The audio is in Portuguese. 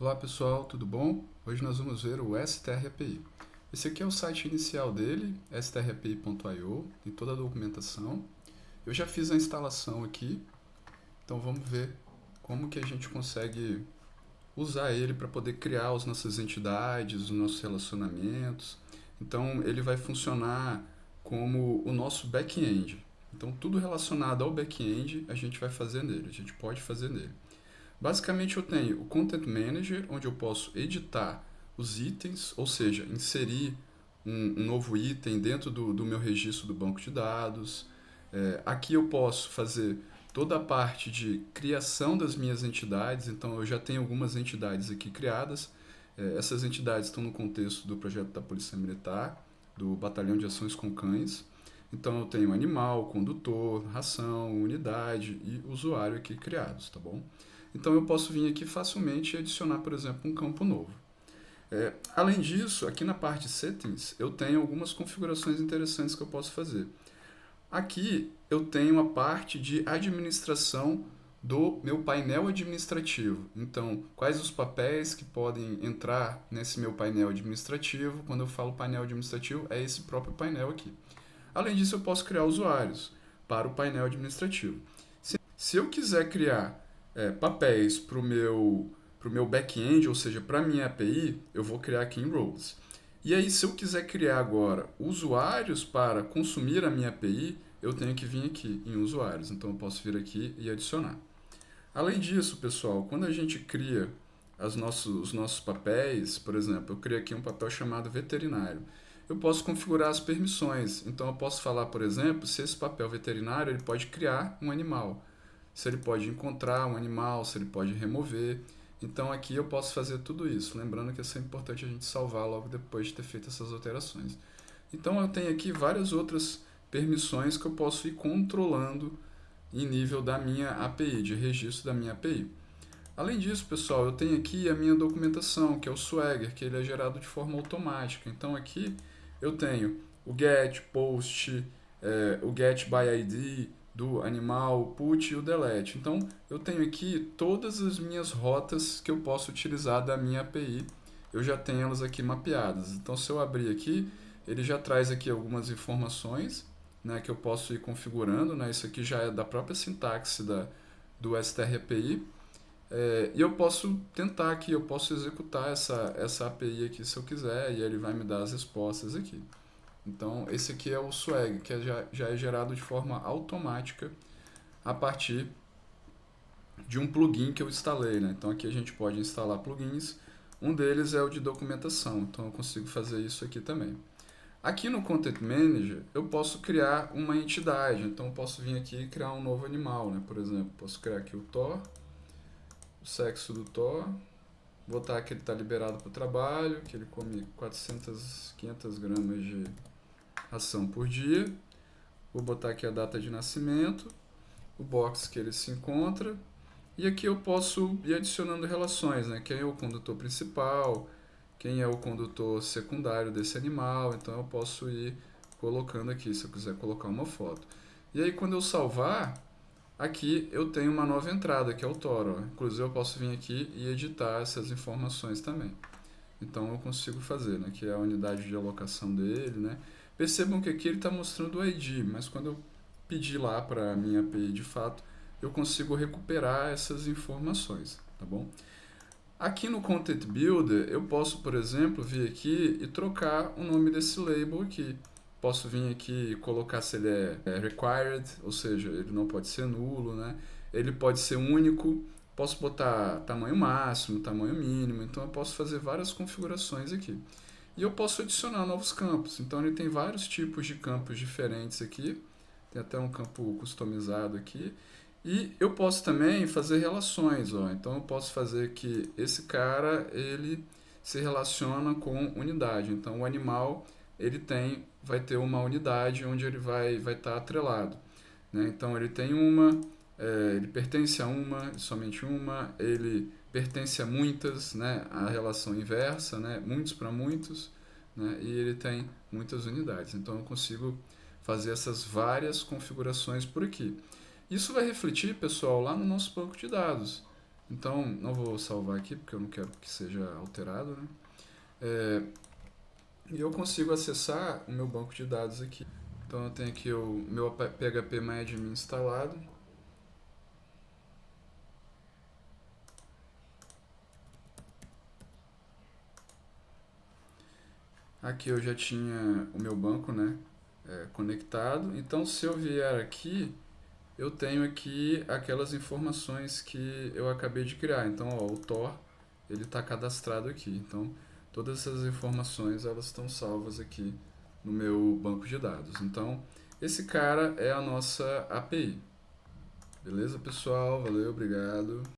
Olá pessoal, tudo bom? Hoje nós vamos ver o STR-API. Esse aqui é o site inicial dele, strapi.io, tem toda a documentação. Eu já fiz a instalação aqui, então vamos ver como que a gente consegue usar ele para poder criar as nossas entidades, os nossos relacionamentos. Então ele vai funcionar como o nosso back-end. Então tudo relacionado ao back-end a gente vai fazer nele, a gente pode fazer nele. Basicamente eu tenho o Content Manager, onde eu posso editar os itens, ou seja, inserir um novo item dentro do meu registro do banco de dados. Aqui eu posso fazer toda a parte de criação das minhas entidades, então eu já tenho algumas entidades aqui criadas. Essas entidades estão no contexto do projeto da Polícia Militar, do Batalhão de Ações com Cães. Então eu tenho animal, condutor, ração, unidade e usuário aqui criados, tá bom? Então eu posso vir aqui facilmente e adicionar, por exemplo, um campo novo. Além disso, aqui na parte Settings, eu tenho algumas configurações interessantes que eu posso fazer. Aqui eu tenho a parte de administração do meu painel administrativo. Então, quais os papéis que podem entrar nesse meu painel administrativo? Quando eu falo painel administrativo, é esse próprio painel aqui. Além disso, eu posso criar usuários para o painel administrativo. Se eu quiser criar papéis para o meu back-end, ou seja, para a minha API, eu vou criar aqui em Roles. E aí, se eu quiser criar agora usuários para consumir a minha API, eu tenho que vir aqui em usuários. Então, eu posso vir aqui e adicionar. Além disso, pessoal, quando a gente cria os nossos papéis, por exemplo, eu crio aqui um papel chamado veterinário. Eu posso configurar as permissões. Então, eu posso falar, por exemplo, se esse papel veterinário ele pode criar um animal, se ele pode encontrar um animal, se ele pode remover. Então aqui eu posso fazer tudo isso, lembrando que é sempre importante a gente salvar logo depois de ter feito essas alterações. Então eu tenho aqui várias outras permissões que eu posso ir controlando em nível da minha API, de registro da minha API. Além disso, pessoal, eu tenho aqui a minha documentação, que é o Swagger, que ele é gerado de forma automática. Então aqui eu tenho o get, post, o get by ID, do animal, o put e o delete. Então, eu tenho aqui todas as minhas rotas que eu posso utilizar da minha API. Eu já tenho elas aqui mapeadas. Então, se eu abrir aqui, ele já traz aqui algumas informações, né, que eu posso ir configurando. Né? Isso aqui já é da própria sintaxe do STR-API. E eu posso tentar aqui, eu posso executar essa API aqui se eu quiser, e ele vai me dar as respostas aqui. Então, esse aqui é o Swag, que já é gerado de forma automática a partir de um plugin que eu instalei. Né? Então, aqui a gente pode instalar plugins. Um deles é o de documentação, então eu consigo fazer isso aqui também. Aqui no Content Manager, eu posso criar uma entidade. Então, eu posso vir aqui e criar um novo animal. Né? Por exemplo, posso criar aqui o Thor, o sexo do Thor, botar que ele está liberado para o trabalho, que ele come 500 gramas de ração por dia. Vou botar aqui a data de nascimento, o box que ele se encontra, e aqui eu posso ir adicionando relações, né? Quem é o condutor principal, quem é o condutor secundário desse animal, então eu posso ir colocando aqui, se eu quiser colocar uma foto. E aí quando eu salvar, aqui eu tenho uma nova entrada, que é o Toro. Inclusive eu posso vir aqui e editar essas informações também. Então eu consigo fazer, né? Que é a unidade de alocação dele, né? Percebam que aqui ele está mostrando o ID, mas quando eu pedir lá para a minha API de fato, eu consigo recuperar essas informações, tá bom? Aqui no Content Builder, eu posso, por exemplo, vir aqui e trocar o nome desse label aqui. Posso vir aqui e colocar se ele é required, ou seja, ele não pode ser nulo, né? Ele pode ser único, posso botar tamanho máximo, tamanho mínimo, então eu posso fazer várias configurações aqui. E eu posso adicionar novos campos, então ele tem vários tipos de campos diferentes aqui, tem até um campo customizado aqui, e eu posso também fazer relações, ó. Então eu posso fazer que esse cara ele se relaciona com unidade, então o animal vai ter uma unidade onde ele vai estar atrelado. Né? Então ele tem ele pertence a uma, somente uma, ele pertence a muitas, né? A relação inversa, né? Muitos para muitos, né? E ele tem muitas unidades. Então eu consigo fazer essas várias configurações por aqui. Isso vai refletir, pessoal, lá no nosso banco de dados. Então, não vou salvar aqui, porque eu não quero que seja alterado, né? E eu consigo acessar o meu banco de dados aqui. Então, eu tenho aqui o meu PHP MyAdmin instalado. Aqui eu já tinha o meu banco, né, conectado. Então, se eu vier aqui, eu tenho aqui aquelas informações que eu acabei de criar. Então, ó, o Tor, ele está cadastrado aqui. Então, todas essas informações, elas estão salvas aqui no meu banco de dados. Então, esse cara é a nossa API. Beleza, pessoal? Valeu, obrigado.